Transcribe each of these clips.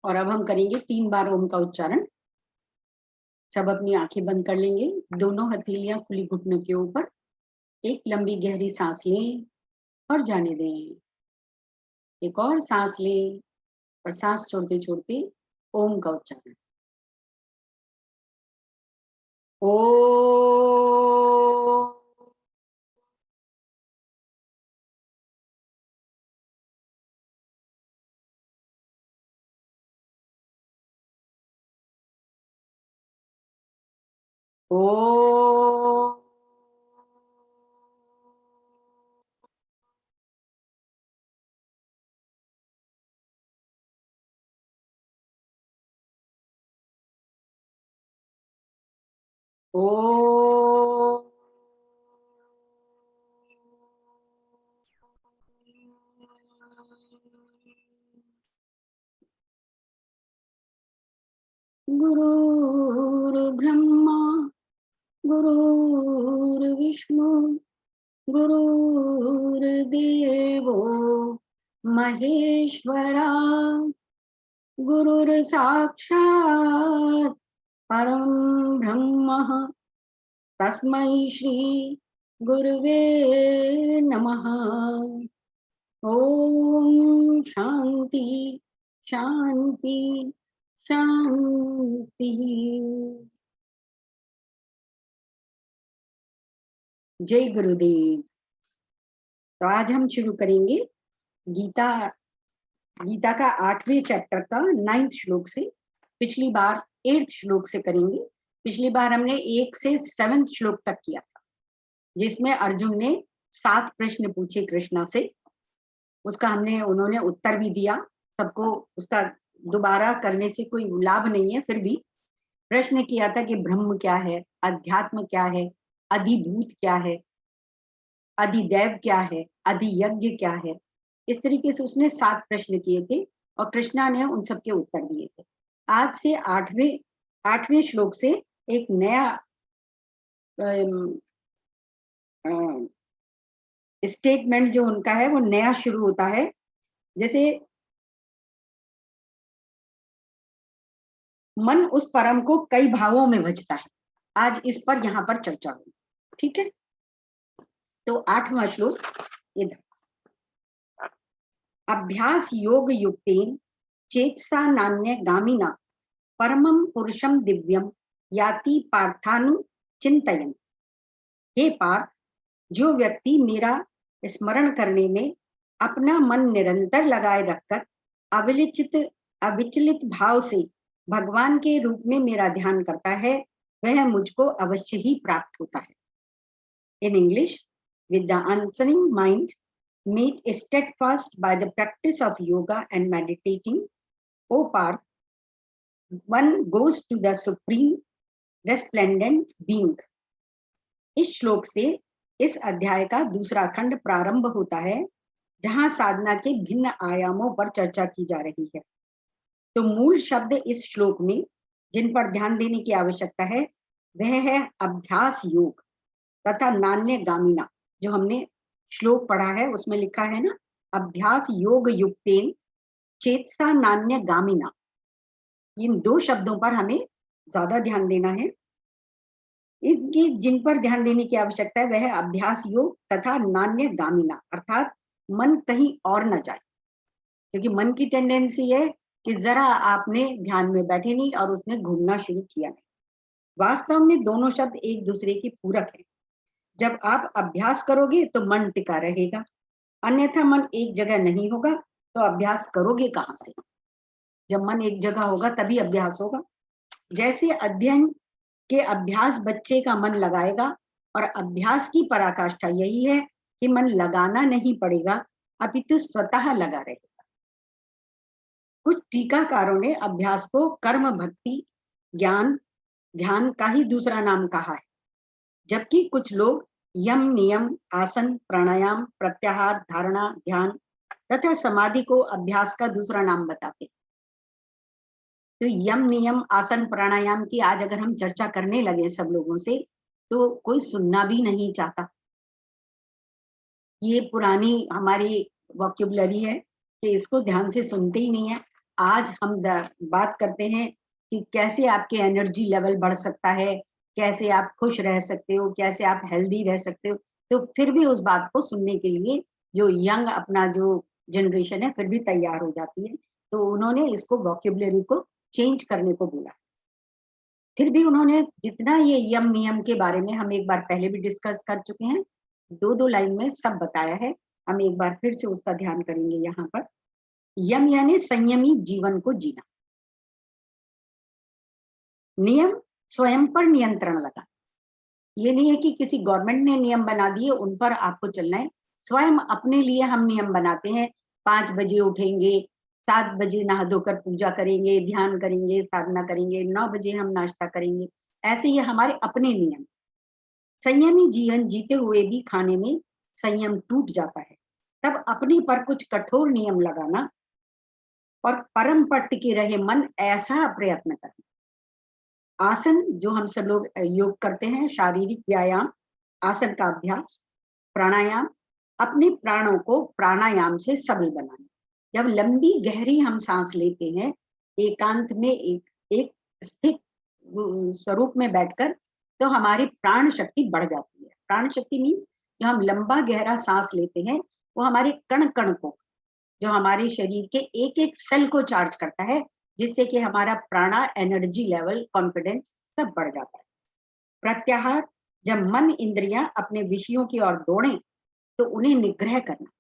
और अब हम करेंगे 3 बार ओम का उच्चारण। सब अपनी आंखें बंद कर लेंगे, दोनों हथेलियां खुली घुटनों के ऊपर। एक लंबी गहरी सांस लें और जाने दें। एक और सांस लें और सांस छोड़ते छोड़ते ओम का उच्चारण। ओ ओ ओ गुरुर्ब्रह्मा गुरुर्विष्णु गुरुर्देवो महेश्वरा गुरुर्साक्षात् परं ब्रह्म तस्मै श्री गुरुवे नमः। ओम शांति शांति शांति। जय गुरुदेव। तो आज हम शुरू करेंगे गीता का 8वें चैप्टर का 9th श्लोक से। पिछली बार 8th श्लोक से करेंगे। पिछली बार हमने 1 से 7th श्लोक तक किया था, जिसमें अर्जुन ने 7 प्रश्न पूछे कृष्णा से। उसका उन्होंने उत्तर भी दिया। सबको उसका दोबारा करने से कोई लाभ नहीं है। फिर भी प्रश्न किया था कि ब्रह्म क्या है, अध्यात्म क्या है, अधिभूत क्या है, अधिदैव क्या है, अधियज्ञ क्या है। इस तरीके से उसने 7 प्रश्न किए थे और कृष्णा ने उन सबके उत्तर दिए थे। आज से 8वें श्लोक से एक नया स्टेटमेंट जो उनका है वो नया शुरू होता है। जैसे मन उस परम को कई भावों में भजता है। आज इस पर यहाँ पर चर्चा होगी, ठीक है। तो 8वां श्लोक इधर। अभ्यास योग युक्तेन चेतसा नान्य गामिना परमं पुरुषम दिव्यम याति पार्थानु चिंतयन्। हे पार्थ, जो व्यक्ति मेरा स्मरण करने में अपना मन निरंतर लगाए रखकर अविचलित भाव से भगवान के रूप में मेरा ध्यान करता है, वह मुझको अवश्य ही प्राप्त होता है। In English, with the answering mind made steadfast by the practice of yoga and meditating, O Parth, one goes to the supreme resplendent being. इस श्लोक से इस अध्याय का दूसरा खंड प्रारंभ होता है, जहां साधना के भिन्न आयामों पर चर्चा की जा रही है। तो मूल शब्द इस श्लोक में जिन पर ध्यान देने की आवश्यकता है वह है अभ्यास योग तथा नान्य गामिना। जो हमने श्लोक पढ़ा है उसमें लिखा है ना, अभ्यास योग युक्तेन चेतसा नान्य गामिना। इन 2 शब्दों पर हमें ज्यादा ध्यान देना है। इनकी जिन पर ध्यान देने की आवश्यकता है वह है अभ्यास योग तथा नान्य गामिना, अर्थात मन कहीं और न जाए। क्योंकि मन की टेंडेंसी है कि जरा आपने ध्यान में बैठे नहीं और उसने घूमना शुरू किया नहीं। वास्तव में दोनों शब्द एक दूसरे की पूरक है। जब आप अभ्यास करोगे तो मन टिका रहेगा, अन्यथा मन एक जगह नहीं होगा तो अभ्यास करोगे कहाँ से। जब मन एक जगह होगा तभी अभ्यास होगा। जैसे अध्ययन के अभ्यास बच्चे का मन लगाएगा, और अभ्यास की पराकाष्ठा यही है कि मन लगाना नहीं पड़ेगा अपितु स्वतः लगा रहेगा। कुछ टीकाकारों ने अभ्यास को कर्म, भक्ति, ज्ञान, ध्यान का ही दूसरा नाम कहा है, जबकि कुछ लोग यम, नियम, आसन, प्राणायाम, प्रत्याहार, धारणा, ध्यान तथा समाधि को अभ्यास का दूसरा नाम बताते। तो यम, नियम, आसन, प्राणायाम की आज अगर हम चर्चा करने लगे सब लोगों से तो कोई सुनना भी नहीं चाहता। ये पुरानी हमारी वोकैबुलरी है कि इसको ध्यान से सुनते ही नहीं है। आज हम बात करते हैं कि कैसे आपके एनर्जी लेवल बढ़ सकता है, कैसे आप खुश रह सकते हो, कैसे आप हेल्दी रह सकते हो। तो फिर भी उस बात को सुनने के लिए जो यंग अपना जो जनरेशन है फिर भी तैयार हो जाती है। तो उन्होंने इसको वोकैब्युलरी को चेंज करने को बोला। फिर भी उन्होंने जितना ये यम नियम के बारे में हम एक बार पहले भी डिस्कस कर चुके हैं, 2-2 लाइन में सब बताया है। हम एक बार फिर से उसका ध्यान करेंगे यहाँ पर। यम यानी संयमी जीवन को जीना। नियम स्वयं पर नियंत्रण लगा। ये नहीं है कि किसी गवर्नमेंट ने नियम बना दिए उन पर आपको चलना है। स्वयं अपने लिए हम नियम बनाते हैं। 5 बजे उठेंगे, 7 बजे नहा धोकर पूजा करेंगे, ध्यान करेंगे, साधना करेंगे, 9 बजे हम नाश्ता करेंगे। ऐसे ये हमारे अपने नियम। संयमी जीवन जीते हुए भी खाने में संयम टूट जाता है। तब अपने पर कुछ कठोर नियम लगाना और परम पर टिके रहे मन ऐसा प्रयत्न करना। आसन जो हम सब लोग योग करते हैं, शारीरिक व्यायाम, आसन का अभ्यास, प्राणायाम, अपने प्राणों को प्राणायाम से सबल बनाना। जब लंबी गहरी हम सांस लेते हैं एकांत में एक स्थित स्वरूप में बैठकर, तो हमारी प्राण शक्ति बढ़ जाती है। प्राण शक्ति मीन्स जो हम लंबा गहरा सांस लेते हैं वो हमारे कण कण को, जो हमारे शरीर के एक एक सेल को चार्ज करता है, जिससे कि हमारा प्राणा एनर्जी लेवल कॉन्फिडेंस सब बढ़ जाता है। प्रत्याहार जब मन इंद्रियां अपने विषयों की ओर दौड़े तो उन्हें निग्रह करना।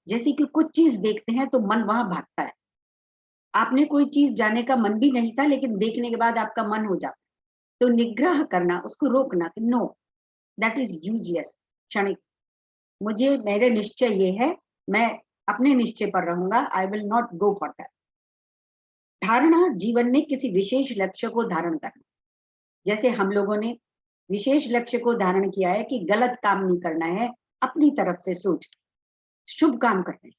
जैसे कि कुछ चीज देखते हैं तो मन वहां भागता है। आपने कोई चीज जाने का मन भी नहीं था लेकिन देखने के बाद आपका मन हो जाता है, तो निग्रह करना, उसको रोकना कि नो, दैट इज यूजलेस, क्षणिक। मुझे मेरे निश्चय ये है, मैं अपने निश्चय पर रहूंगा, I will not go for that. धारणा जीवन में किसी विशेष लक्ष्य को धारण करना। जैसे हम लोगों ने विशेष लक्ष्य को धारण किया है कि गलत काम नहीं करना है, अपनी तरफ से सोच के शुभ काम करने हैं।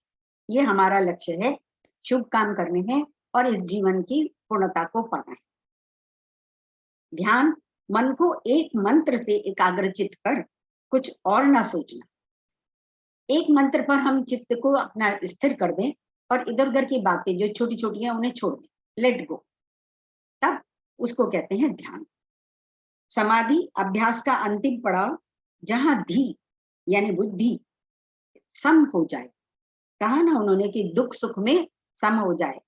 ये हमारा लक्ष्य है, शुभ काम करने हैं और इस जीवन की पूर्णता को पाना है। ध्यान मन को एक मंत्र से एकाग्रचित कर कुछ और ना सोचना। एक मंत्र पर हम चित्त को अपना स्थिर कर दें और इधर उधर की बातें जो छोटी छोटी हैं उन्हें छोड़ दें, लेट गो, तब उसको कहते हैं ध्यान। समाधि अभ्यास का अंतिम पड़ाव, जहां धी यानी बुद्धि सम हो जाए। कहा ना उन्होंने कि दुख सुख में सम हो जाए,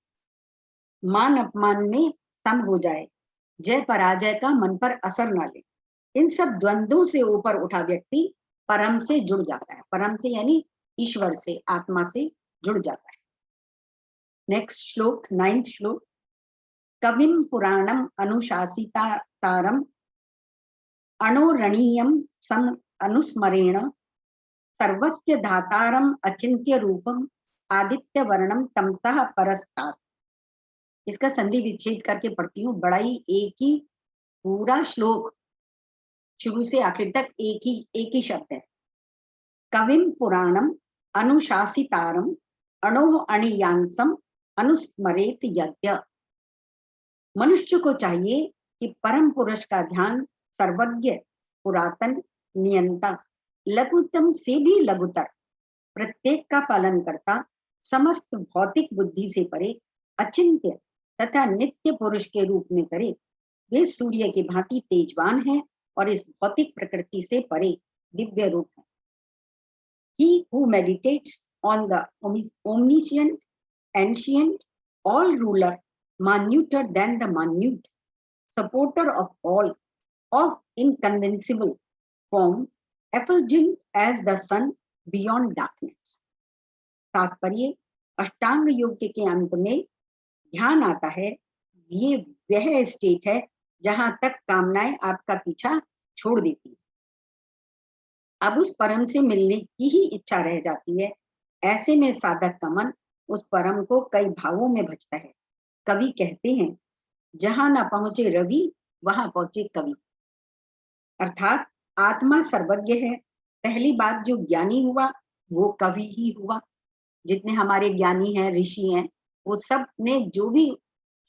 मान अपमान में सम हो जाए, जय पराजय का मन पर असर ना ले। इन सब द्वंद्वों से ऊपर उठा व्यक्ति परम से जुड़ जाता है। परम से यानी ईश्वर से, आत्मा से जुड़ जाता है। नेक्स्ट श्लोक, 9th श्लोक। कविम पुराणम अनुशासिता तारम अणोरणीयम सम अनुस्मरेण सर्वस्य धातारम अचिंत्य रूपम आदित्य वर्णम तमसः परस्तात्। इसका संधि विच्छेद करके पढ़ती हूँ। बड़ा ही एक ही पूरा श्लोक शुरू से आखिर तक एक ही शब्द है। कविम पुराणम अनुशासितारम अणोः अणियांसम अनुस्मरेत यज्ञ। मनुष्य को चाहिए कि परम पुरुष का ध्यान सर्वज्ञ, पुरातन, नियंता, लघुतम से भी लघुतर, प्रत्येक का पालन करता, समस्त भौतिक बुद्धि से परे, अचिंत्य तथा नित्य पुरुष के रूप में करे। वे सूर्य की भांति तेजवान हैं और इस भौतिक प्रकृति से परे दिव्य रूप है। He who meditates on the omniscient, ancient, all ruler, minuter than the minute, supporter of all, of inconceivable form, effulgent as the sun beyond darkness। तात्पर्य, अष्टांग योग के अंत में ध्यान आता है। ये वह स्टेट है जहां तक कामनाएं आपका पीछा छोड़ देती है, अब उस परम से मिलने की ही इच्छा रह जाती है। ऐसे में साधक का मन उस परम को कई भावों में भजता है। कवि कहते हैं, जहां ना पहुंचे रवि वहां पहुंचे कवि। अर्थात आत्मा सर्वज्ञ है। पहली बात, जो ज्ञानी हुआ वो कवि ही हुआ। जितने हमारे ज्ञानी हैं, ऋषि हैं, वो सब ने जो भी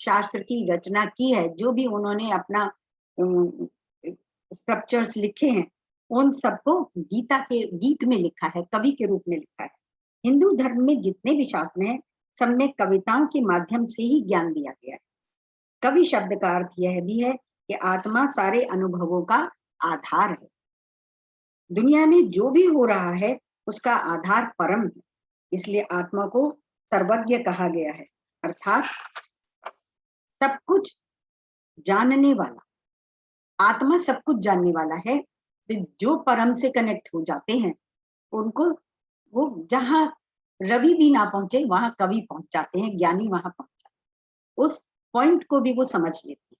शास्त्र की रचना की है, जो भी उन्होंने अपना स्ट्रक्चर्स लिखे हैं, उन सबको गीता के गीत में लिखा है, कवि के रूप में लिखा है। हिंदू धर्म में जितने भी शास्त्र हैं सब में कविताओं के माध्यम से ही ज्ञान दिया गया है। कवि शब्द का अर्थ यह भी है कि आत्मा सारे अनुभवों का आधार है। दुनिया में जो भी हो रहा है उसका आधार परम है, इसलिए आत्मा को सर्वज्ञ कहा गया है, अर्थात सब कुछ जानने वाला। आत्मा सब कुछ जानने वाला है। तो जो परम से कनेक्ट हो जाते हैं उनको, वो जहां रवि भी ना पहुंचे वहां कवि पहुंच जाते हैं, ज्ञानी वहां पहुंच जाते हैं। उस पॉइंट को भी वो समझ लेते हैं।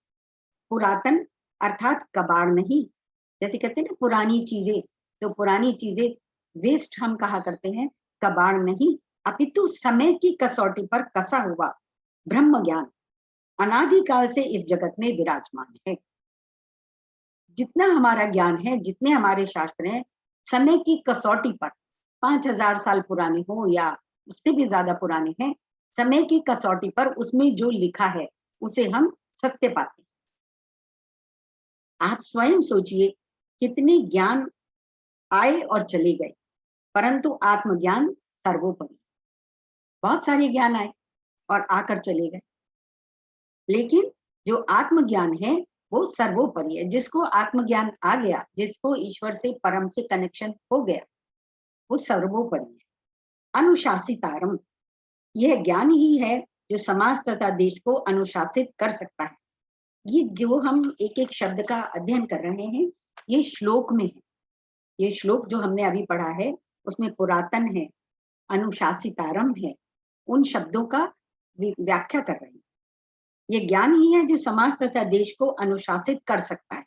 पुरातन अर्थात कबाड़ नहीं, जैसे कहते हैं ना पुरानी चीजें, तो पुरानी चीजें वेस्ट हम कहा करते हैं, कबाड़ नहीं, अपितु समय की कसौटी पर कसा हुआ ब्रह्म ज्ञान अनादिकाल से इस जगत में विराजमान है। जितना हमारा ज्ञान है, जितने हमारे शास्त्र हैं, समय की कसौटी पर 5000 साल पुराने हो या उससे भी ज्यादा पुराने हैं, समय की कसौटी पर उसमें जो लिखा है उसे हम सत्य पाते हैं। आप स्वयं सोचिए कितने ज्ञान आए और चले गए, परंतु आत्मज्ञान सर्वोपरि। बहुत सारे ज्ञान आए और आकर चले गए, लेकिन जो आत्मज्ञान है वो सर्वोपरि है। जिसको आत्मज्ञान आ गया, जिसको ईश्वर से परम से कनेक्शन हो गया, वो सर्वोपरि है। अनुशासितारम, यह ज्ञान ही है जो समाज तथा देश को अनुशासित कर सकता है। ये जो हम एक एक शब्द का अध्ययन कर रहे हैं, ये श्लोक में है। ये श्लोक जो हमने अभी पढ़ा है उसमें पुरातन है, अनुशासितारम है, उन शब्दों का व्याख्या कर रहे हैं। ये ज्ञान ही है जो समाज तथा देश को अनुशासित कर सकता है।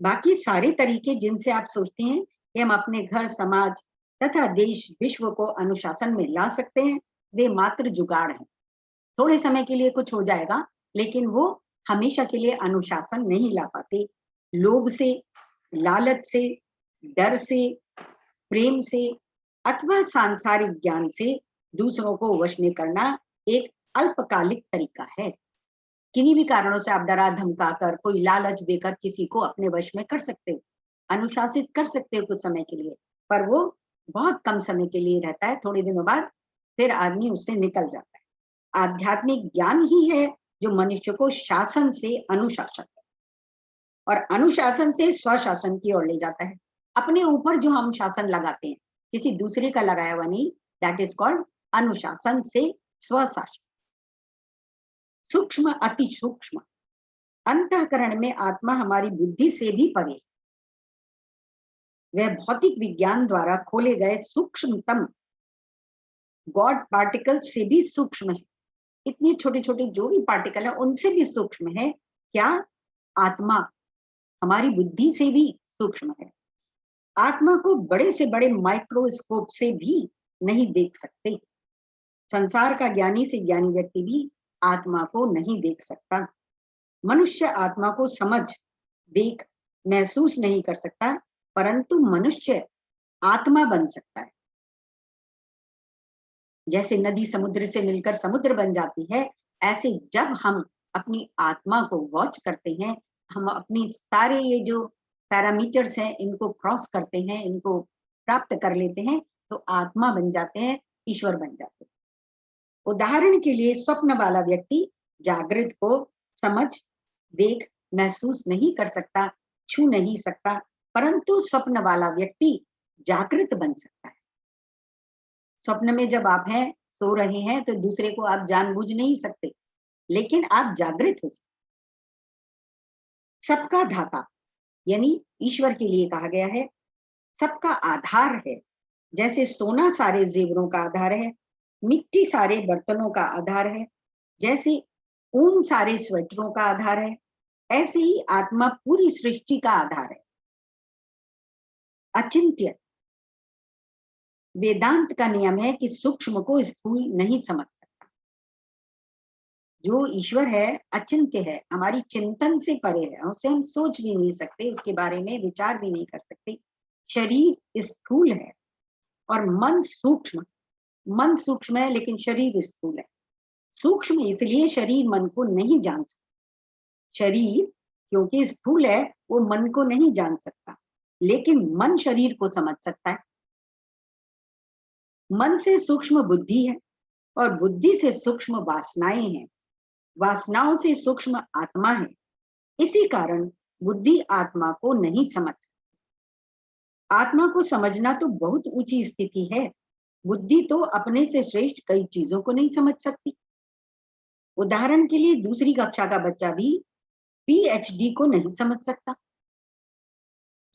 बाकी सारे तरीके जिनसे आप सोचते हैं कि हम अपने घर, समाज तथा देश, विश्व को अनुशासन में ला सकते हैं, वे मात्र जुगाड़ है। थोड़े समय के लिए कुछ हो जाएगा, लेकिन वो हमेशा के लिए अनुशासन नहीं ला पाते। लोभ से, लालच से, डर से, प्रेम से अथवा सांसारिक ज्ञान से दूसरों को वश में करना एक अल्पकालिक तरीका है। किन्हीं भी कारणों से आप डरा धमका कर, कोई लालच देकर किसी को अपने वश में कर सकते हो, अनुशासित कर सकते हो कुछ समय के लिए, पर वो बहुत कम समय के लिए रहता है। थोड़े दिनों बाद फिर आदमी उससे निकल जाता है। आध्यात्मिक ज्ञान ही है जो मनुष्य को शासन से अनुशासन और अनुशासन से स्वशासन की ओर ले जाता है। अपने ऊपर जो हम शासन लगाते हैं, किसी दूसरे का लगाया हुआ नहीं, दैट इज कॉल्ड अनुशासन से स्वशासन। सूक्ष्म, अति सूक्ष्म अंतःकरण में आत्मा हमारी बुद्धि से भी परे, वह भौतिक विज्ञान द्वारा खोले गए सूक्ष्मतम गॉड पार्टिकल से भी सूक्ष्म है। इतने छोटे छोटे जो भी पार्टिकल है उनसे भी सूक्ष्म है। क्या? आत्मा हमारी बुद्धि से भी सूक्ष्म है। आत्मा को बड़े से बड़े माइक्रोस्कोप से भी नहीं देख सकते। संसार का ज्ञानी से ज्ञानी व्यक्ति भी आत्मा को नहीं देख सकता। मनुष्य आत्मा को समझ, देख, महसूस नहीं कर सकता, परंतु मनुष्य आत्मा बन सकता है। जैसे नदी समुद्र से मिलकर समुद्र बन जाती है, ऐसे जब हम अपनी आत्मा को वॉच करते हैं, हम अपनी सारे ये जो पैरामीटर्स हैं इनको क्रॉस करते हैं, इनको प्राप्त कर लेते हैं, तो आत्मा बन जाते हैं, ईश्वर बन जाते हैं। उदाहरण के लिए स्वप्न वाला व्यक्ति जागृत को समझ, देख, महसूस नहीं कर सकता, छू नहीं सकता, परंतु स्वप्न वाला व्यक्ति जागृत बन सकता है। स्वप्न में जब आप हैं, सो रहे हैं, तो दूसरे को आप जानबूझ नहीं सकते, लेकिन आप जागृत हो सकते। सबका धाता यानी ईश्वर के लिए कहा गया है, सबका आधार है। जैसे सोना सारे जेवरों का आधार है, मिट्टी सारे बर्तनों का आधार है, जैसे ऊन सारे स्वेटरों का आधार है, ऐसे ही आत्मा पूरी सृष्टि का आधार है। अचिंत्य। वेदांत का नियम है कि सूक्ष्म को स्थूल नहीं समझ सकता। जो ईश्वर है अचिंत्य है, हमारी चिंतन से परे है, उसे हम सोच भी नहीं सकते, उसके बारे में विचार भी नहीं कर सकते। शरीर स्थूल है और मन सूक्ष्म। मन सूक्ष्म है लेकिन शरीर स्थूल है। सूक्ष्म इसलिए शरीर मन को नहीं जान सकता। शरीर क्योंकि स्थूल है वो मन को नहीं जान सकता, लेकिन मन शरीर को समझ सकता है। मन से सूक्ष्म बुद्धि है, और बुद्धि से सूक्ष्म वासनाएं हैं, वासनाओं से सूक्ष्म आत्मा है। इसी कारण बुद्धि आत्मा को नहीं समझ सकती। आत्मा को समझना तो बहुत ऊंची स्थिति है, बुद्धि तो अपने से श्रेष्ठ कई चीजों को नहीं समझ सकती। उदाहरण के लिए दूसरी कक्षा का बच्चा भी पीएचडी को नहीं समझ सकता।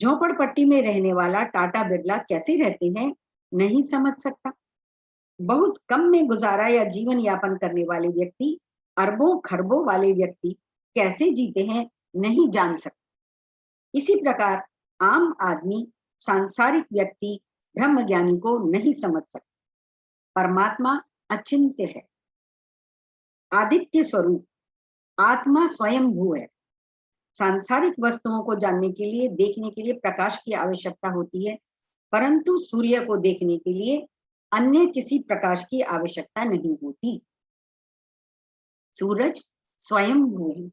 झोपड़पट्टी में रहने वाला टाटा बिरला कैसे रहते हैं, नहीं समझ सकता। बहुत कम में गुजारा या जीवन यापन करने वाले व्यक्ति अरबों खरबों वाले व्यक्ति कैसे जीते हैं, नहीं जान सकते। इसी प्रकार आम आदमी, सांसारिक व्यक्ति ब्रह्म ज्ञानी को नहीं समझ सकता। परमात्मा अचिंत्य है, आदित्य स्वरूप, आत्मा स्वयंभू है। सांसारिक वस्तुओं को जानने के लिए, देखने के लिए प्रकाश की आवश्यकता होती है, परंतु सूर्य को देखने के लिए अन्य किसी प्रकाश की आवश्यकता नहीं होती। सूरज स्वयंभू है।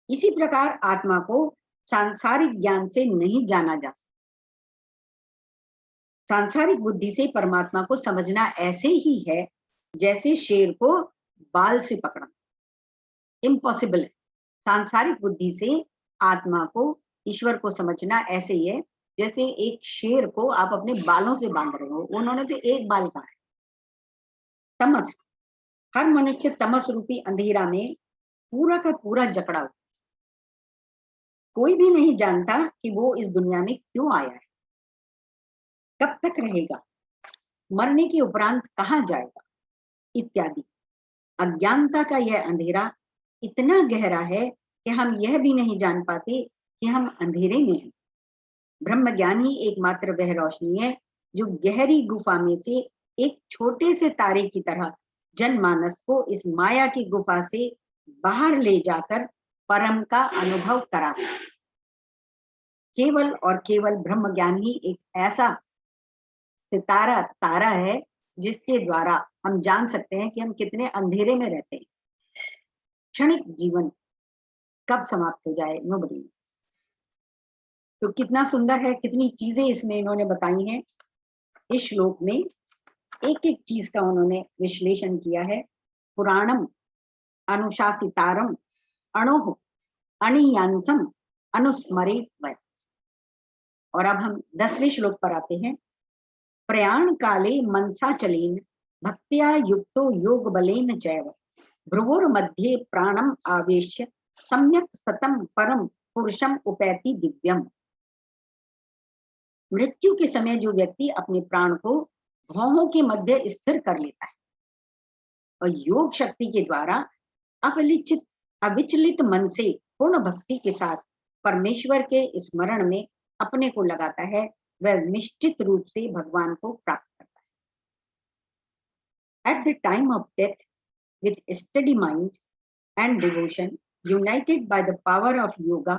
इसी प्रकार आत्मा को सांसारिक ज्ञान से नहीं जाना जा सकता। सांसारिक बुद्धि से परमात्मा को समझना ऐसे ही है जैसे शेर को बाल से पकड़ना, इम्पॉसिबल है। सांसारिक बुद्धि से आत्मा को, ईश्वर को समझना ऐसे ही है जैसे एक शेर को आप अपने बालों से बांध रहे हो। उन्होंने तो एक बाल कहा है। तमस, हर मनुष्य तमस रूपी अंधेरा में पूरा का पूरा जकड़ा हुआ। कोई भी नहीं जानता कि वो इस दुनिया में क्यों आया है, कब तक रहेगा, मरने के उपरांत कहाँ जाएगा, इत्यादि। अज्ञानता का यह अंधेरा इतना गहरा है कि हम यह भी नहीं जान पाते कि हम अंधेरे में हैं। ब्रह्म ज्ञान ही एकमात्र वह रोशनी है जो गहरी गुफा में से एक छोटे से तारे की तरह जनमानस को इस माया की गुफा से बाहर ले जाकर परम का अनुभव करा सके। केवल और केवल ब्रह्म ज्ञान ही एक ऐसा सितारा तारा है जिसके द्वारा हम जान सकते हैं कि हम कितने अंधेरे में रहते हैं। क्षणिक जीवन कब समाप्त हो जाए, नोबडी नोस। तो कितना सुंदर है, कितनी चीजें इसमें इन्होंने बताई हैं। इस श्लोक में एक एक चीज का उन्होंने विश्लेषण किया है। पुराणम अनुशासितारम अणोह अणियांसम अनुस्मरे वै। और अब हम 10वें श्लोक पर आते हैं। प्रयाण काले मनसा चलेन भक्त्या युक्तो योग बलेन चैव भ्रुवोर मध्ये प्राणम आवेश्य सम्यक सतम परम पुरुषम उपैति दिव्यम। मृत्यु के समय जो व्यक्ति अपने प्राण को भौहों के मध्य स्थिर कर लेता है और योग शक्ति के द्वारा अविचलित मन से पूर्ण भक्ति के साथ परमेश्वर के स्मरण में अपने को लगाता है, वह निश्चित रूप से भगवान को प्राप्त करता है। At the time of death, with steady mind and devotion, united by the power of yoga,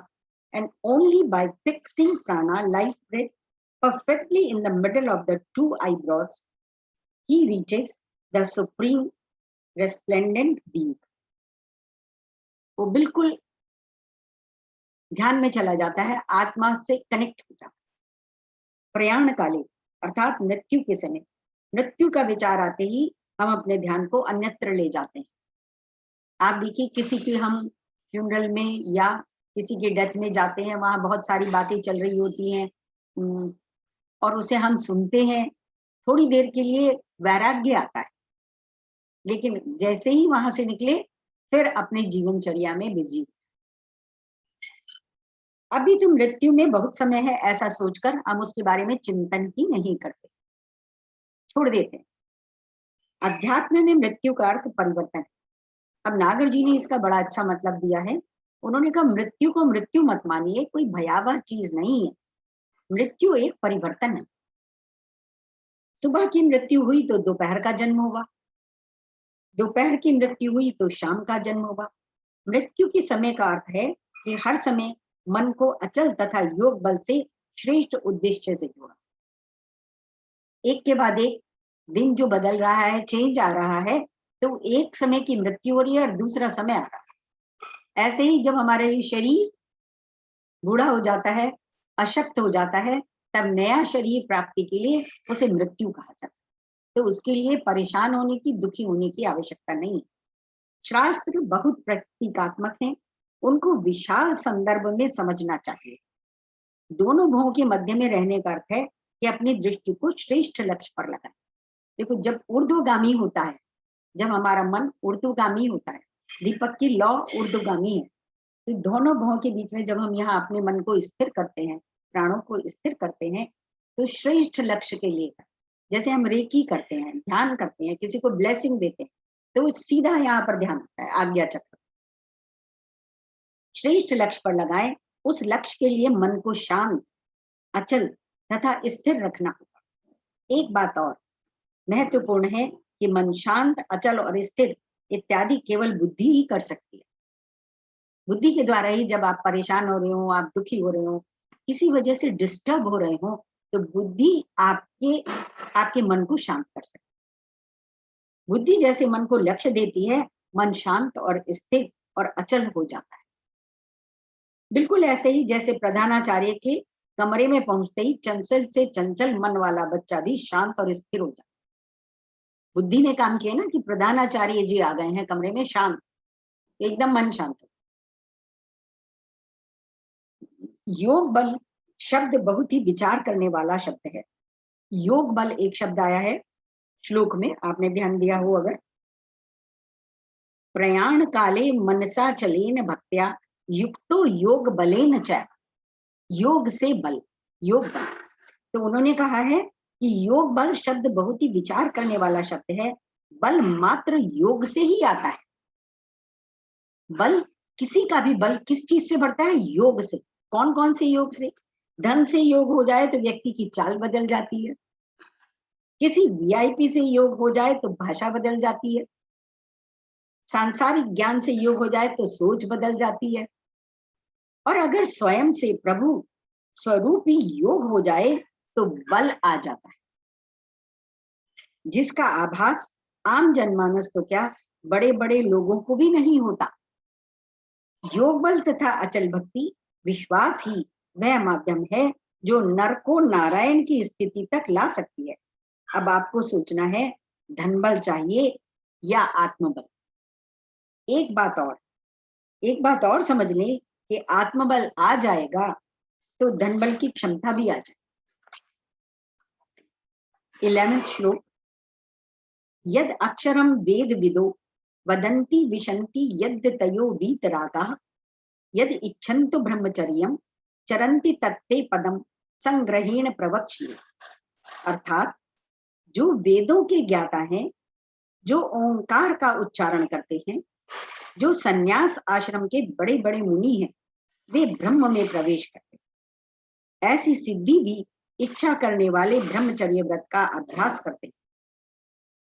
and only by fixing prana, life breath, perfectly in the middle of the two eyebrows, he reaches the supreme resplendent being. वो बिल्कुल ध्यान में चला जाता है, आत्मा से connect हो जाता है। प्रयाण काले अर्थात मृत्यु के समय, मृत्यु का विचार आते ही हम अपने ध्यान को अन्यत्र ले जाते हैं। आप देखिए, किसी की हम फ्यूनरल में या किसी के डेथ में जाते हैं, वहां बहुत सारी बातें चल रही होती हैं और उसे हम सुनते हैं। थोड़ी देर के लिए वैराग्य आता है, लेकिन जैसे ही वहां से निकले फिर अपने जीवनचर्या में बिजी। अभी तो मृत्यु में बहुत समय है, ऐसा सोचकर हम उसके बारे में चिंतन ही नहीं करते, छोड़ देते हैं। अध्यात्म में मृत्यु का अर्थ परिवर्तन है। अब नागर जी ने इसका बड़ा अच्छा मतलब दिया है। उन्होंने कहा मृत्यु को मृत्यु मत मानिए, कोई भयावह चीज नहीं है। मृत्यु एक परिवर्तन है। सुबह की मृत्यु हुई तो दोपहर का जन्म हुआ, दोपहर की मृत्यु हुई तो शाम का जन्म हुआ। मृत्यु के समय का अर्थ है कि हर समय मन को अचल तथा योग बल से श्रेष्ठ उद्देश्य से जोड़ा। एक के बाद एक दिन जो बदल रहा है, चेंज आ रहा है, तो एक समय की मृत्यु हो रही है और दूसरा समय आ रहा है। ऐसे ही जब हमारे शरीर बूढ़ा हो जाता है, अशक्त हो जाता है, तब नया शरीर प्राप्ति के लिए उसे मृत्यु कहा जाता है। तो उसके लिए परेशान होने की, दुखी होने की आवश्यकता नहीं। शास्त्र बहुत प्रतीकात्मक हैं, उनको विशाल संदर्भ में समझना चाहिए। दोनों भवों के मध्य में रहने का अर्थ है कि अपनी दृष्टि को श्रेष्ठ लक्ष्य पर लगाएं। देखो, जब ऊर्ध्वगामी होता है, जब हमारा मन ऊर्ध्वगामी होता है, दीपक की लौ ऊर्ध्वगामी है, तो दोनों भवों के बीच में जब हम यहाँ अपने मन को स्थिर करते हैं, प्राणों को स्थिर करते हैं, तो श्रेष्ठ लक्ष्य के लिए, जैसे हम रेकी करते हैं, ध्यान करते हैं, किसी को ब्लेसिंग देते हैं, तो वो सीधा यहाँ पर ध्यान आता है, आज्ञा चक्र। श्रेष्ठ लक्ष्य पर लगाएं। उस लक्ष्य के लिए मन को शांत, अचल तथा स्थिर रखना होगा। एक बात और महत्वपूर्ण है कि मन शांत, अचल और स्थिर इत्यादि केवल बुद्धि ही कर सकती है। बुद्धि के द्वारा ही, जब आप परेशान हो रहे हो, आप दुखी हो रहे हो, किसी वजह से डिस्टर्ब हो रहे हो, तो बुद्धि आपके मन को शांत कर सकती है। बुद्धि जैसे मन को लक्ष्य देती है, मन शांत और स्थिर और अचल हो जाता है। बिल्कुल ऐसे ही जैसे प्रधानाचार्य के कमरे में पहुंचते ही चंचल से चंचल मन वाला बच्चा भी शांत और स्थिर हो जाता है। बुद्धि ने काम किया ना कि प्रधानाचार्य जी आ गए हैं कमरे में, शांत, एकदम मन शांत। योग बल शब्द बहुत ही विचार करने वाला शब्द है। योग बल एक शब्द आया है श्लोक में, आपने ध्यान दिया हो अगर। प्रयाण काले मनसा चलेन भक्त्या युक्तो योग बलेन च। योग से बल, योग बल। तो उन्होंने कहा है कि योग बल शब्द बहुत ही विचार करने वाला शब्द है। बल मात्र योग से ही आता है। बल, किसी का भी बल किस चीज से बढ़ता है? योग से। कौन कौन से योग से? धन से योग हो जाए तो व्यक्ति की चाल बदल जाती है, किसी वीआईपी से योग हो जाए तो भाषा बदल जाती है, सांसारिक ज्ञान से योग हो जाए तो सोच बदल जाती है, और अगर स्वयं से प्रभु स्वरूप ही योग हो जाए तो बल आ जाता है, जिसका आभास आम जनमानस तो क्या, बड़े बड़े लोगों को भी नहीं होता। योग बल तथा अचल भक्ति विश्वास ही वह माध्यम है जो नर को नारायण की स्थिति तक ला सकती है। अब आपको सोचना है, धन बल चाहिए या आत्मबल। एक बात और समझ लें कि आत्मबल आ जाएगा तो धन बल की क्षमता भी आ जाएगी। 11वां श्लोक, यद अक्षरम वेद विदो वदंती विशंति यद तयो वीतरागाः यद इच्छन्तु ब्रह्मचर्यम चरन्ति तत्ते पदम संग्रहेण प्रवक्ष्ये। अर्थात जो वेदों के ज्ञाता हैं, जो ओंकार का उच्चारण करते हैं, जो सन्यास आश्रम के बड़े बड़े मुनि हैं, वे ब्रह्म में प्रवेश करते हैं। ऐसी सिद्धि भी इच्छा करने वाले ब्रह्मचर्य व्रत का अभ्यास करते हैं।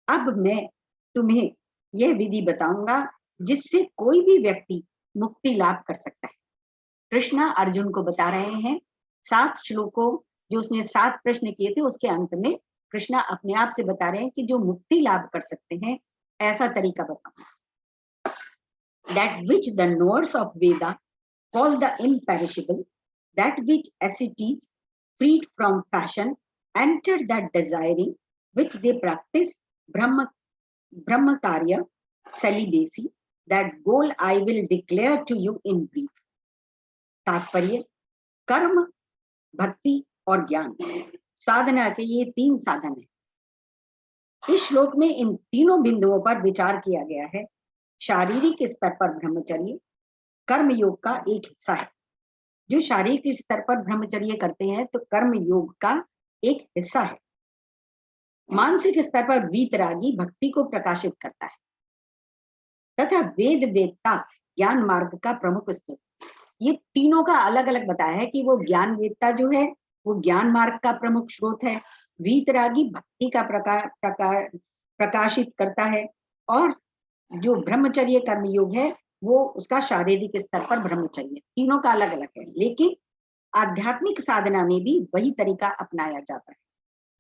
अब मैं तुम्हें यह विधि बताऊंगा जिससे कोई भी व्यक्ति मुक्ति लाभ कर सकता है। कृष्णा अर्जुन को बता रहे हैं 7 श्लोकों, जो उसने 7 प्रश्न किए थे, उसके अंत में कृष्णा अपने आप से बता रहे हैं कि जो मुक्ति लाभ कर सकते हैं, ऐसा तरीका बताओ। That which the knowers of Veda call the imperishable, that which ascetics freed from passion enter that desiring which they practice brahmakarya celibacy, that goal I will declare to you in brief. तात्पर्य, कर्म, भक्ति और ज्ञान, साधना के ये 3 साधन हैं। इस श्लोक में इन तीनों बिंदुओं पर विचार किया गया है। शारीरिक स्तर पर ब्रह्मचर्य कर्म योग का एक हिस्सा है। जो शारीरिक स्तर पर ब्रह्मचर्य करते हैं तो कर्म योग का एक हिस्सा है। मानसिक स्तर पर वीतरागी भक्ति को प्रकाशित करता है तथा वेद वेदता ज्ञान मार्ग का प्रमुख स्रोत। ये तीनों का अलग अलग बताया है कि वो ज्ञान वेदता जो है वो ज्ञान मार्ग का प्रमुख स्रोत है, वीतरागी भक्ति का प्रकाशित करता है, और जो ब्रह्मचर्य कर्म योग है वो उसका शारीरिक स्तर पर ब्रह्मचर्य। तीनों का अलग अलग है, लेकिन आध्यात्मिक साधना में भी वही तरीका अपनाया जाता है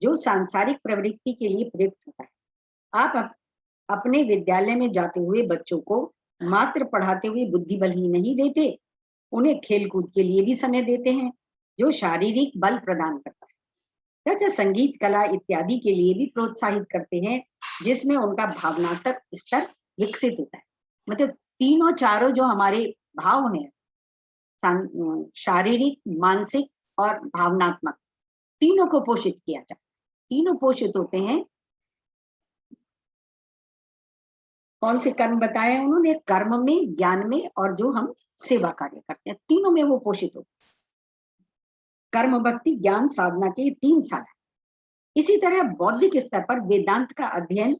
जो सांसारिक प्रवृत्ति के लिए प्रयुक्त होता है। आप अपने विद्यालय में जाते हुए बच्चों को मात्र पढ़ाते हुए बुद्धि बल ही नहीं देते, उन्हें खेल कूद के लिए भी समय देते हैं जो शारीरिक बल प्रदान करता है। तथा संगीत कला इत्यादि के लिए भी प्रोत्साहित करते हैं, जिसमें उनका भावनात्मक स्तर विकसित होता है। मतलब तीनों चारों जो हमारे भाव हैं, शारीरिक, मानसिक और भावनात्मक, तीनों को पोषित किया जाता है। तीनों पोषित होते हैं। कौन से कर्म बताए उन्होंने? कर्म में, ज्ञान में और जो हम सेवा कार्य करते हैं, तीनों में वो पोषित होते हैं। कर्म, भक्ति, ज्ञान, साधना के 3 साधन। इसी तरह बौद्धिक स्तर पर वेदांत का अध्ययन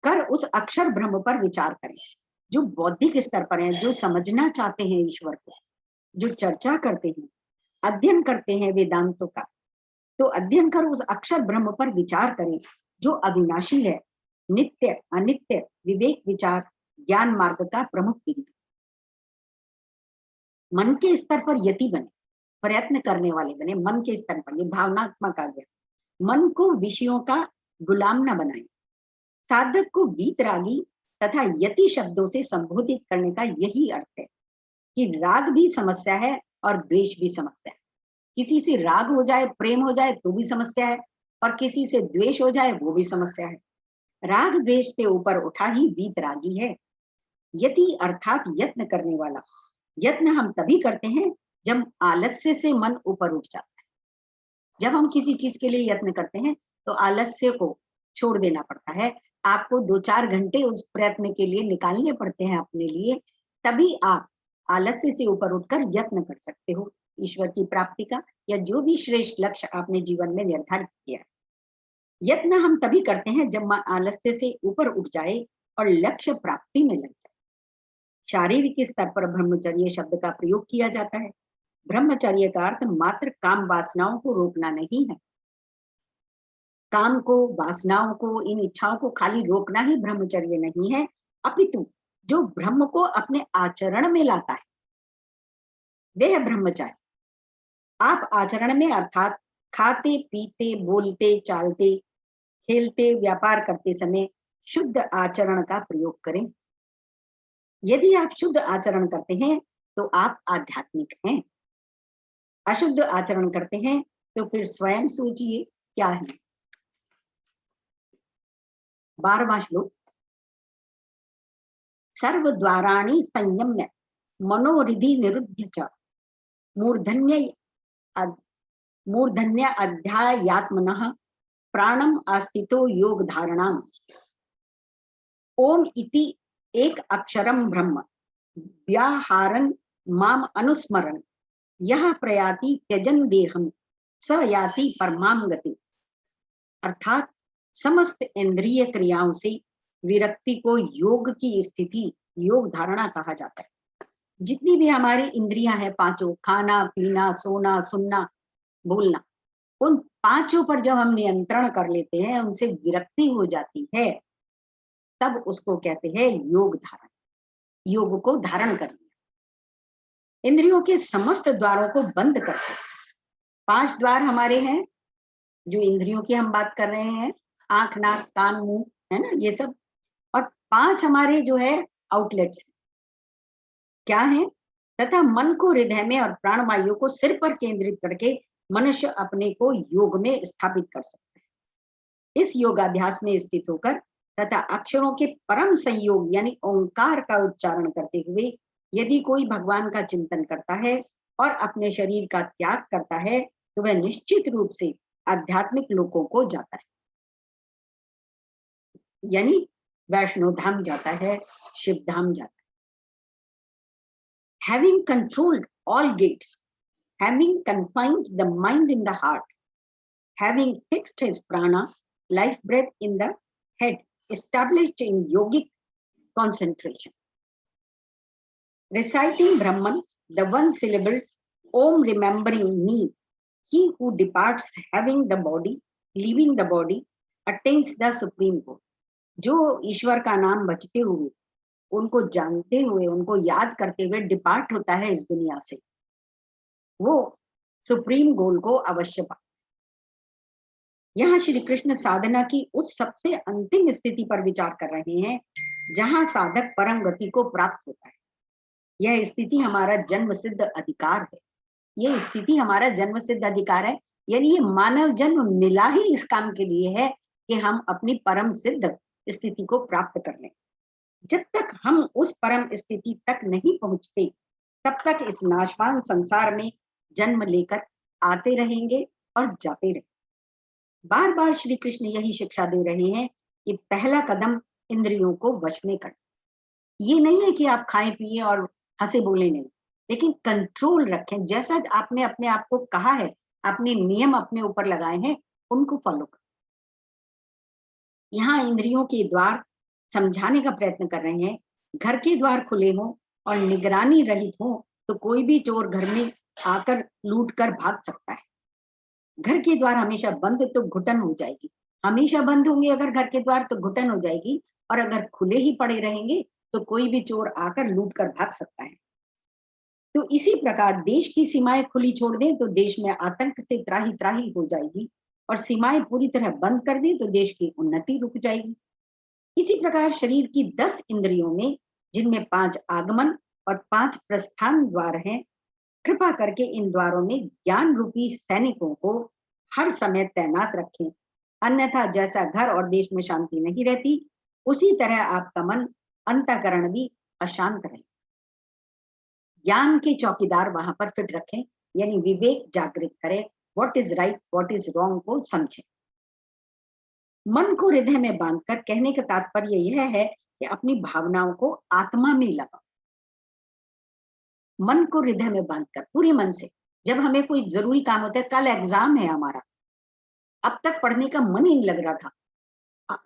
कर उस अक्षर ब्रह्म पर विचार करें। जो बौद्धिक स्तर पर हैं, जो समझना चाहते हैं ईश्वर को, जो चर्चा करते हैं, अध्ययन करते हैं वेदांतों का, तो अध्ययन कर उस अक्षर ब्रह्म पर विचार करें, जो अविनाशी है, नित्य, अनित्य, विवेक, विचार, ज्ञान मार्ग का प्रमुख बिंदु। मन के स्तर पर यति बने, प्रयत्न करने वाले बने। मन के स्तर पर, ये भावनात्मक आ गया। मन को विषयों का गुलाम न बनाए। साधक को वीतरागी तथा यति शब्दों से संबोधित करने का यही अर्थ है कि राग भी समस्या है और द्वेष भी समस्या है। किसी से राग हो जाए, प्रेम हो जाए तो भी समस्या है, और किसी से द्वेष हो जाए वो भी समस्या है। राग द्वेष से ऊपर उठा ही वीतरागी है। यति अर्थात यत्न करने वाला। यत्न हम तभी करते हैं जब आलस्य से मन ऊपर उठ जाता है। जब हम किसी चीज के लिए यत्न करते हैं तो आलस्य को छोड़ देना पड़ता है। आपको 2-4 घंटे उस प्रयत्न के लिए निकालने पड़ते हैं अपने लिए, तभी आप आलस्य से ऊपर उठकर यत्न कर सकते हो ईश्वर की प्राप्ति का, या जो भी श्रेष्ठ लक्ष्य आपने जीवन में निर्धारित किया है। यत्न हम तभी करते हैं जब मन आलस्य से ऊपर उठ जाए और लक्ष्य प्राप्ति में लग जाए। शारीरिक स्तर पर ब्रह्मचर्य शब्द का प्रयोग किया जाता है। ब्रह्मचर्य का अर्थ मात्र काम वासनाओं को रोकना नहीं है। काम को, वासनाओं को, इन इच्छाओं को खाली रोकना ही ब्रह्मचर्य नहीं है, अपितु जो ब्रह्म को अपने आचरण में लाता है वह ब्रह्मचर्य। आप आचरण में अर्थात खाते, पीते, बोलते, चालते, खेलते, व्यापार करते समय शुद्ध आचरण का प्रयोग करें। यदि आप शुद्ध आचरण करते हैं तो आप आध्यात्मिक हैं। अशुद्ध आचरण करते हैं तो फिर स्वयं सोचिए क्या है। 12वां श्लोक। सर्व द्वाराणि संयम्य मनोरिधि निरुध्य च मूर्धन्य अध्यायात्मनः प्राणम आस्थितो योग धारणाम। ओम इति एक अक्षरम ब्रह्म व्याहारं माम अनुस्मरण यह प्रयाति त्यजन देहम स याति परमाम गति। अर्थात समस्त इंद्रिय क्रियाओं से विरक्ति को योग की स्थिति, योग धारणा कहा जाता है। जितनी भी हमारी इंद्रियां हैं पांचों, खाना, पीना, सोना, सुनना, बोलना, उन पांचों पर जब हम नियंत्रण कर लेते हैं, उनसे विरक्ति हो जाती है, तब उसको कहते हैं योग धारण। योग को धारण कर लिया। इंद्रियों के समस्त द्वारों को बंद करके, 5 द्वार हमारे हैं जो इंद्रियों की हम बात कर रहे हैं, आंख, नाक, कान, मुंह, है ना, ये सब। और 5 हमारे जो है आउटलेट्स क्या है? तथा मन को हृदय में और प्राणवायु को सिर पर केंद्रित करके मनुष्य अपने को योग में स्थापित कर सकता है। इस योगाभ्यास में स्थित होकर तथा अक्षरों के परम संयोग यानी ओंकार का उच्चारण करते हुए यदि कोई भगवान का चिंतन करता है और अपने शरीर का त्याग करता है तो वह निश्चित रूप से आध्यात्मिक लोकों को जाता है, यानी वैष्णो धाम जाता है, शिव धाम जाता है। Having controlled all gates, having confined the mind in the heart, having fixed his prana, life breath in the head, established in yogic concentration, reciting Brahman, the one syllable Om, remembering me, he who departs having the body, leaving the body, attains the supreme goal. जो ईश्वर का नाम बचते हुए, उनको जानते हुए, उनको याद करते हुए डिपार्ट होता है इस दुनिया से, वो सुप्रीम गोल को अवश्य पाता है। यहाँ श्री कृष्ण साधना की उस सबसे अंतिम स्थिति पर विचार कर रहे हैं जहां साधक परम गति को प्राप्त होता है। यह स्थिति हमारा जन्म सिद्ध अधिकार है। यह स्थिति हमारा जन्म सिद्ध अधिकार है। यानी ये मानव जन्म मिला ही इस काम के लिए है कि हम अपनी परम सिद्ध स्थिति को प्राप्त कर लें। जब तक हम उस परम स्थिति तक नहीं पहुंचते, तब तक इस नाशवान संसार में जन्म लेकर आते रहेंगे और जाते रहेंगे। बार बार श्री कृष्ण यही शिक्षा दे रहे हैं कि पहला कदम इंद्रियों को वश में कर। ये नहीं है कि आप खाएं पिए और हंसे बोले नहीं, लेकिन कंट्रोल रखें। जैसा आपने अपने आप को कहा है, आपने नियम अपने ऊपर लगाए हैं, उनको फॉलो करें। यहाँ इंद्रियों के द्वार समझाने का प्रयत्न कर रहे हैं। घर के द्वार खुले हों और निगरानी रहित हो तो कोई भी चोर घर में आकर लूट कर भाग सकता है। घर के द्वार हमेशा बंद तो घुटन हो जाएगी। हमेशा बंद होंगे अगर घर के द्वार तो घुटन हो जाएगी, और अगर खुले ही पड़े रहेंगे तो कोई भी चोर आकर लूट कर भाग सकता है। तो इसी प्रकार देश की सीमाएं खुली छोड़ दें तो देश में आतंक से त्राही त्राही हो जाएगी, और सीमाएं पूरी तरह बंद कर दें तो देश की उन्नति रुक जाएगी। इसी प्रकार शरीर की 10 इंद्रियों में, जिनमें 5 आगमन और 5 प्रस्थान द्वार हैं, कृपा करके इन द्वारों में ज्ञान रूपी सैनिकों को हर समय तैनात रखें। अन्यथा जैसा घर और देश में शांति नहीं रहती, उसी तरह आपका मन अंतःकरण भी अशांत रहे। ज्ञान के चौकीदार वहां पर फिट रखें, यानी विवेक जागृत करें, what is right what is wrong को समझें। मन को हृदय में बांधकर कहने का तात्पर्य यह है कि अपनी भावनाओं को आत्मा में लगाओ। मन को हृदय में बांधकर पूरे मन से, जब हमें कोई जरूरी काम होता है, कल एग्जाम है हमारा, अब तक पढ़ने का मन ही नहीं लग रहा था,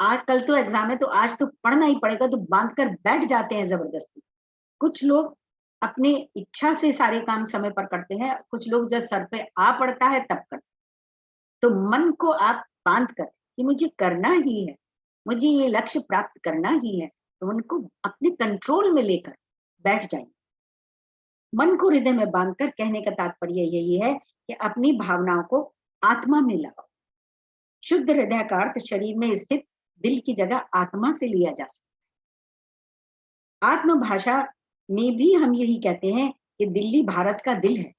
आज कल तो एग्जाम है तो आज तो पढ़ना ही पड़ेगा, तो बांधकर बैठ जाते हैं जबरदस्ती। कुछ लोग अपने इच्छा से सारे काम समय पर करते हैं, कुछ लोग जब सर पे आ पड़ता है तब करते। तो मन को आप बांध कर कि मुझे करना ही है, मुझे ये लक्ष्य प्राप्त करना ही है, तो उनको अपने कंट्रोल में लेकर बैठ जाएंगे। मन को हृदय में बांधकर कहने का तात्पर्य यही है कि अपनी भावनाओं को आत्मा में लगाओ। शुद्ध हृदय का अर्थ शरीर में स्थित दिल की जगह आत्मा से लिया जा सकता है। आत्म भाषा में भी हम यही कहते हैं कि दिल्ली भारत का दिल है।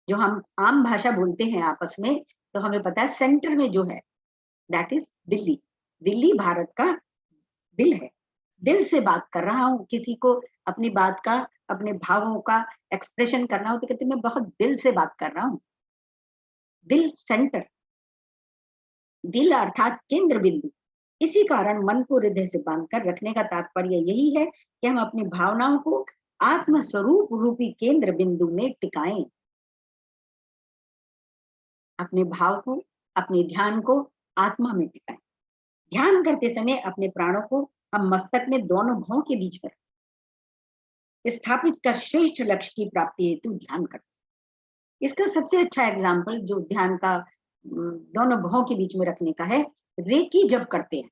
जो हम आम भाषा बोलते हैं आपस में, तो हमें पता है सेंटर में जो है दैट इज दिल्ली। दिल्ली भारत का दिल है। दिल से बात कर रहा हूं, किसी को अपनी बात का, अपने भावों का एक्सप्रेशन करना हो तो कहते मैं बहुत दिल से बात कर रहा हूं। दिल सेंटर, दिल अर्थात केंद्र बिंदु। इसी कारण मन को हृदय से बांधकर रखने का तात्पर्य यही है कि हम अपनी भावनाओं को आत्म स्वरूप रूपी केंद्र बिंदु में टिकाएं। अपने भाव को, अपने ध्यान को आत्मा में टिकाएं। ध्यान करते समय अपने प्राणों को हम मस्तक में दोनों भवों के बीच में स्थापित कर श्रेष्ठ लक्ष्य की प्राप्ति हेतु ध्यान करते। इसका सबसे अच्छा एग्जाम्पल जो ध्यान का दोनों भवों के बीच में रखने का है, रेकी जब करते हैं,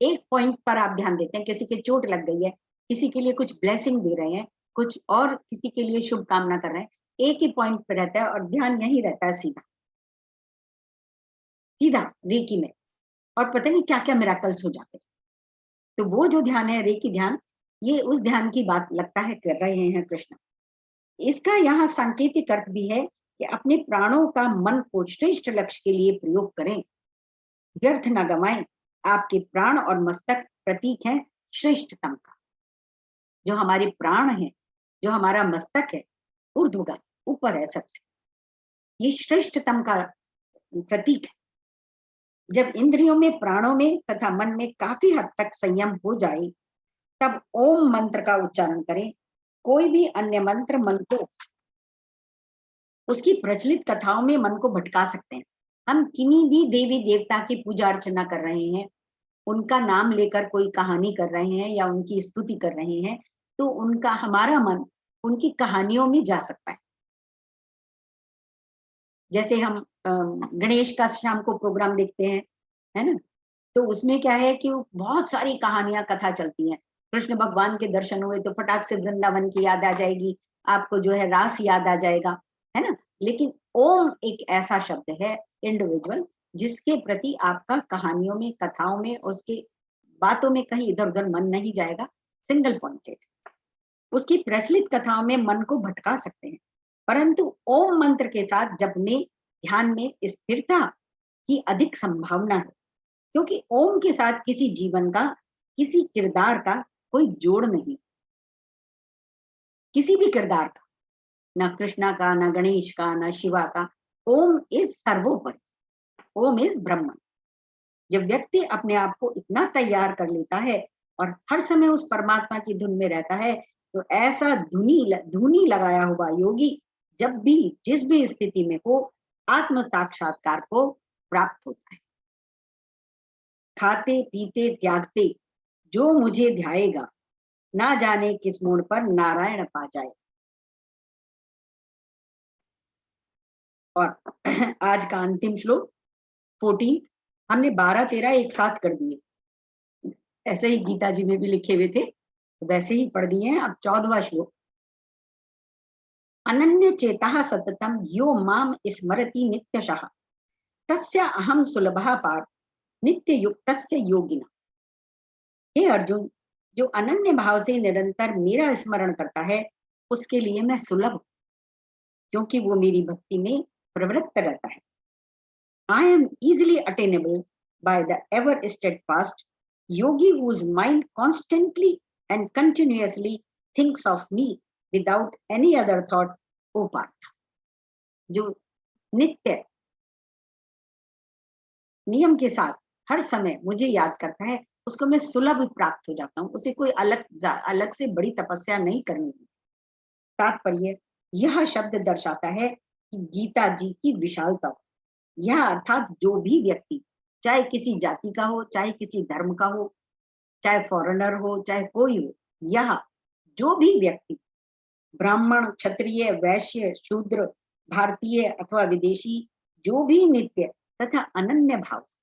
एक पॉइंट पर आप ध्यान देते हैं, किसी के चोट लग गई है, किसी के लिए कुछ ब्लेसिंग दे रहे हैं, कुछ और किसी के लिए शुभ कामना कर रहे हैं, एक ही पॉइंट पर रहता है और ध्यान यही रहता है, सीधा सीधा रेकी में, और पता नहीं क्या क्या मिराकल्स हो जाते हैं। तो वो जो ध्यान है रेकी ध्यान, ये उस ध्यान की बात लगता है कर रहे हैं कृष्ण। इसका यहाँ सांकेतिक अर्थ भी है कि अपने प्राणों का मन को श्रेष्ठ लक्ष्य के लिए प्रयोग करें, व्यर्थ न गवाएं। आपके प्राण और मस्तक प्रतीक है श्रेष्ठतम का। जो हमारे प्राण है, जो हमारा मस्तक है, ऊर्ध्वगत ऊपर है सबसे, ये श्रेष्ठतम का प्रतीक है। जब इंद्रियों में, प्राणों में तथा मन में काफी हद तक संयम हो जाए, तब ओम मंत्र का उच्चारण करें। कोई भी अन्य मंत्र मन को उसकी प्रचलित कथाओं में मन को भटका सकते हैं। हम किन्हीं भी देवी देवता की पूजा अर्चना कर रहे हैं, उनका नाम लेकर कोई कहानी कर रहे हैं या उनकी स्तुति कर रहे हैं, तो उनका हमारा मन उनकी कहानियों में जा सकता है। जैसे हम गणेश का शाम को प्रोग्राम देखते हैं, है ना, तो उसमें क्या है कि बहुत सारी कहानियां कथा चलती हैं। कृष्ण भगवान के दर्शन हुए तो फटाक से वृंदावन की याद आ जाएगी, आपको जो है रास याद आ जाएगा, है ना। लेकिन ओम एक ऐसा शब्द है इंडिविजुअल, जिसके प्रति आपका कहानियों में, कथाओं में, उसके बातों में कहीं इधर उधर मन नहीं जाएगा, सिंगल पॉइंटेड। उसकी प्रचलित कथाओं में मन को भटका सकते हैं। परंतु ओम मंत्र के साथ जप में ध्यान में स्थिरता की अधिक संभावना है, क्योंकि ओम के साथ किसी जीवन का, किसी किरदार का कोई जोड़ नहीं, किसी भी किरदार का, ना कृष्णा का, ना गणेश का, ना शिवा का। ओम इज सर्वोपरि, ओम इज ब्रह्म। जब व्यक्ति अपने आप को इतना तैयार कर लेता है और हर समय उस परमात्मा की धुन में रहता है, तो ऐसा धुनी लगाया हुआ योगी जब भी जिस भी स्थिति में हो, आत्म साक्षात्कार को प्राप्त होता है। खाते पीते त्यागते जो मुझे ध्याएगा, ना जाने किस मोड़ पर नारायण पा जाए। और आज का अंतिम श्लोक 14, हमने 12 13 एक साथ कर दिए, ऐसे ही गीता जी में भी लिखे हुए थे, तो वैसे ही पढ़ दिए हैं। अब 14वां श्लोक, अनन्य चेता सततम यो माम स्मरति नित्यशः तस्य अहम सुलभः पार नित्य युक्तस्य योगिना। हे अर्जुन, जो अनन्य भाव से निरंतर मेरा स्मरण करता है, उसके लिए मैं सुलभ हूं, क्योंकि वो मेरी भक्ति में प्रवृत्त रहता है। I am easily attainable by the ever steadfast yogi whose mind constantly and continuously thinks of me without any other thought, O Partha। जो नित्य नियम के साथ हर समय मुझे याद करता है, उसको मैं सुलभ प्राप्त हो जाता हूँ, उसे कोई अलग से बड़ी तपस्या नहीं करनी है। तात्पर्य, यह शब्द दर्शाता है कि गीता जी की विशालता। यह अर्थात जो भी व्यक्ति, चाहे किसी जाति का हो, चाहे किसी धर्म का हो, चाहे फॉरेनर हो, चाहे कोई हो, यह जो भी व्यक्ति ब्राह्मण, क्षत्रिय, वैश्य, शूद्र, भारतीय अथवा विदेशी, जो भी नित्य तथा अनन्य भाव से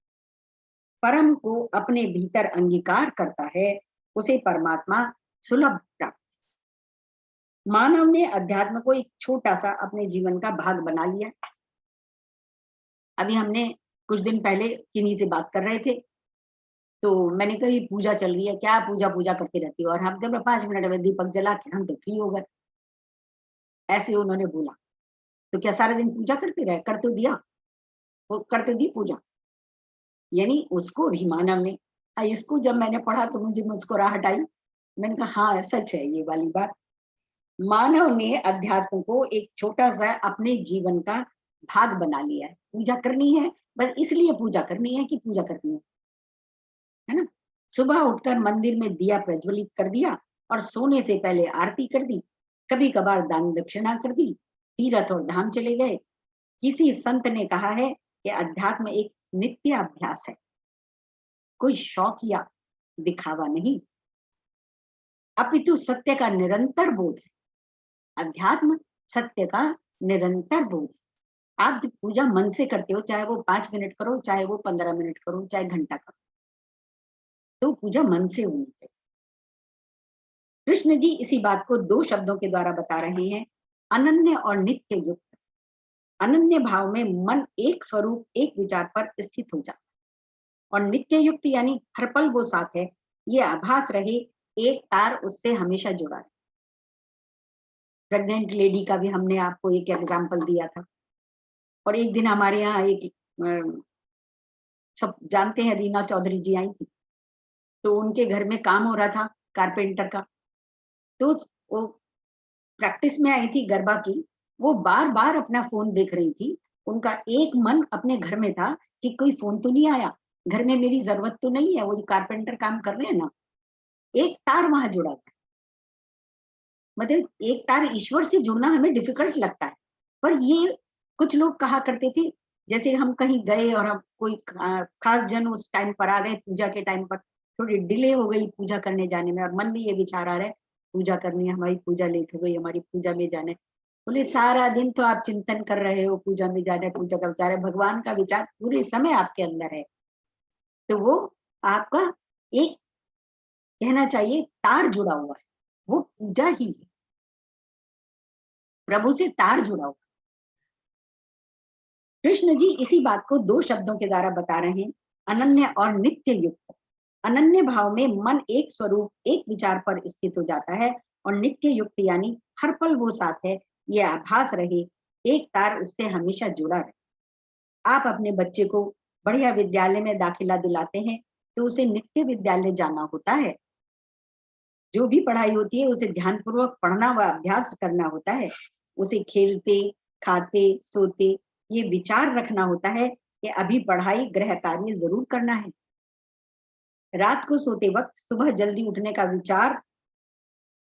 परम को अपने भीतर अंगीकार करता है, उसे परमात्मा सुलभ प्राप्त। मानव ने अध्यात्म को एक छोटा सा अपने जीवन का भाग बना लिया। अभी हमने कुछ दिन पहले किन्हीं से बात कर रहे थे, तो मैंने कहा ये पूजा चल रही है, क्या पूजा पूजा करते रहती हो, और हम जब 5 मिनट में दीपक जला के हम तो फ्री हो गए। ऐसे उन्होंने बोला, तो क्या सारा दिन पूजा करते रहे? कर तो दिया, वो कर तो दी पूजा। यानी उसको भी मानव ने, इसको जब मैंने पढ़ा तो मुझे मुस्कुराहट आई। मैंने कहा हाँ सच है ये वाली बात। मानव ने अध्यात्म को एक छोटा सा अपने जीवन का भाग बना लिया है। पूजा करनी है, बस इसलिए पूजा करनी है कि पूजा करनी है ना। सुबह उठकर मंदिर में दिया प्रज्वलित कर दिया और सोने से पहले आरती कर दी, कभी कभार दान दक्षिणा कर दी, तीर्थ और धाम चले गए। किसी संत ने कहा है कि अध्यात्म एक नित्य अभ्यास है, कोई शौक या दिखावा नहीं, अपितु सत्य का निरंतर बोध है। अध्यात्म सत्य का निरंतर बोध है। आप जब पूजा मन से करते हो, चाहे वो 5 मिनट करो, चाहे वो 15 मिनट करो, चाहे घंटा करो, तो पूजा मन से होनी चाहिए। कृष्ण जी इसी बात को 2 शब्दों के द्वारा बता रहे हैं, अनन्य और नित्य युक्त। अनन्य भाव में मन एक स्वरूप, एक विचार पर स्थित हो जाता है, और नित्य युक्त यानी हर पल वो साथ है, ये आभास रहे, एक तार उससे हमेशा जुड़ा है। प्रेग्नेंट लेडी का भी हमने आपको एक एग्जाम्पल दिया था। और एक दिन हमारे यहाँ एक सब जानते हैं रीना चौधरी जी आई थी, तो उनके घर में काम हो रहा था कारपेंटर का। तो वो प्रैक्टिस में आई थी गरबा की, वो बार बार अपना फोन देख रही थी। उनका एक मन अपने घर में था कि कोई फोन तो नहीं आया, घर में मेरी जरूरत तो नहीं है, वो जो कारपेंटर काम कर रहे हैं ना। एक तार वहां जुड़ा था। मतलब एक तार ईश्वर से जुड़ना हमें डिफिकल्ट लगता है, पर ये कुछ लोग कहा करते थे, जैसे हम कहीं गए और हम कोई खास जन उस टाइम पर आ गए, पूजा के टाइम पर थोड़ी डिले हो गई पूजा करने जाने में, और मन में ये विचार आ रहा है पूजा करनी है, हमारी पूजा लेट हो गई, हमारी पूजा में जाना है। बोले सारा दिन तो आप चिंतन कर रहे हो, पूजा में जाना है, पूजा का विचार है, भगवान का विचार पूरे समय आपके अंदर है, तो वो आपका एक कहना चाहिए तार जुड़ा हुआ है, वो पूजा ही है, प्रभु से तार जुड़ा हुआ। कृष्ण जी इसी बात को 2 शब्दों के द्वारा बता रहे हैं, अनन्य और नित्य युक्त। अनन्य भाव में मन एक स्वरूप, एक विचार पर स्थित हो जाता है, और नित्य युक्त यानी हर पल वो साथ है, ये आभास रहे, एक तार उससे हमेशा जुड़ा रहे। आप अपने बच्चे को बढ़िया विद्यालय में दाखिला दिलाते हैं तो उसे नित्य विद्यालय जाना होता है। जो भी पढ़ाई होती है उसे ध्यानपूर्वक पढ़ना व अभ्यास करना होता है। उसे खेलते, खाते, सोते ये विचार रखना होता है कि अभी पढ़ाई, गृह कार्य ज़रूर करना है। रात को सोते वक़्त सुबह जल्दी उठने का विचार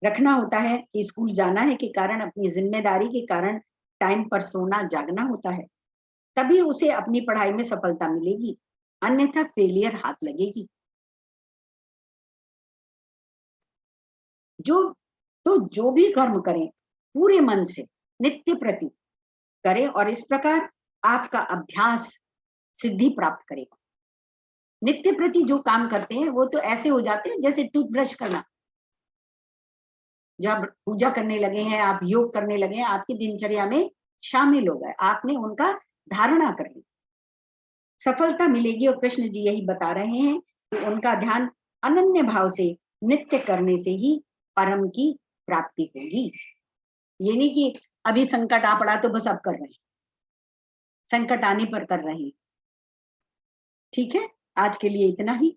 रखना होता है कि स्कूल जाना है के कारण, अपनी ज़िम्मेदारी के कारण टाइम पर सोना, जागना होता है। तभी उसे अपनी पढ़ाई में सफलता मिलेगी, अन्यथा फेलियर हाथ लगेगी। जो जो भी कर्म करें, पूरे मन से, नित्य प्रति करें और इस प्रकार आपका अभ्यास सिद्धि प्राप्त करेगा। नित्य प्रति जो काम करते हैं वो तो ऐसे हो जाते हैं जैसे टूथब्रश करना। जब पूजा करने लगे हैं, आप योग करने लगे हैं, आपकी दिनचर्या में शामिल हो गए, आपने उनका धारणा कर ली, सफलता मिलेगी। और कृष्ण जी यही बता रहे हैं कि उनका ध्यान अनन्य भाव से नित्य करने से ही परम की प्राप्ति होगी। ये नहीं कि अभी संकट आ पड़ा तो बस अब कर रहे हैं, संकट आने पर कर रहे हैं। ठीक है, आज के लिए इतना ही।